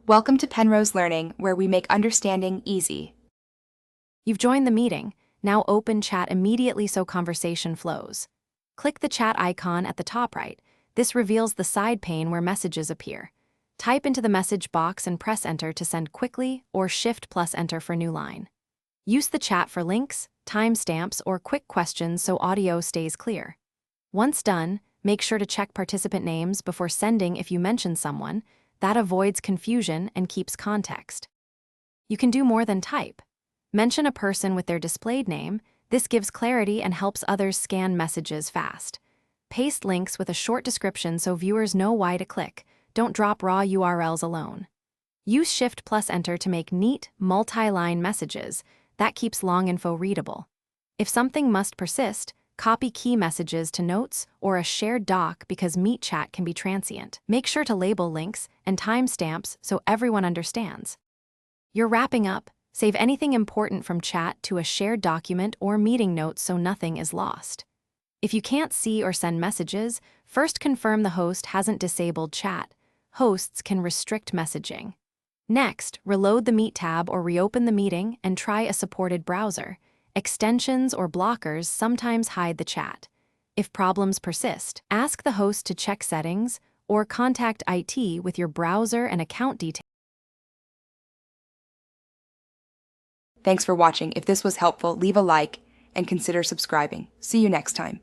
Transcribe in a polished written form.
Welcome to Penrose Learning, where we make understanding easy. You've joined the meeting. Now open chat immediately so conversation flows. Click the chat icon at the top right. This reveals the side pane where messages appear. Type into the message box and press enter to send quickly or shift plus enter for new line. Use the chat for links, timestamps, or quick questions so audio stays clear. Once done, make sure to check participant names before sending if you mention someone. That avoids confusion and keeps context. You can do more than type. Mention a person with their displayed name. This gives clarity and helps others scan messages fast. Paste links with a short description so viewers know why to click. Don't drop raw URLs alone. Use Shift plus Enter to make neat, multi-line messages. That keeps long info readable. If something must persist, copy key messages to notes or a shared doc because Meet Chat can be transient. Make sure to label links and timestamps so everyone understands. You're wrapping up. Save anything important from chat to a shared document or meeting notes so nothing is lost. If you can't see or send messages, first confirm the host hasn't disabled chat. Hosts can restrict messaging. Next, reload the Meet tab or reopen the meeting and try a supported browser. Extensions or blockers sometimes hide the chat. If problems persist, ask the host to check settings or contact IT with your browser and account details. Thanks for watching. If this was helpful, leave a like and consider subscribing. See you next time.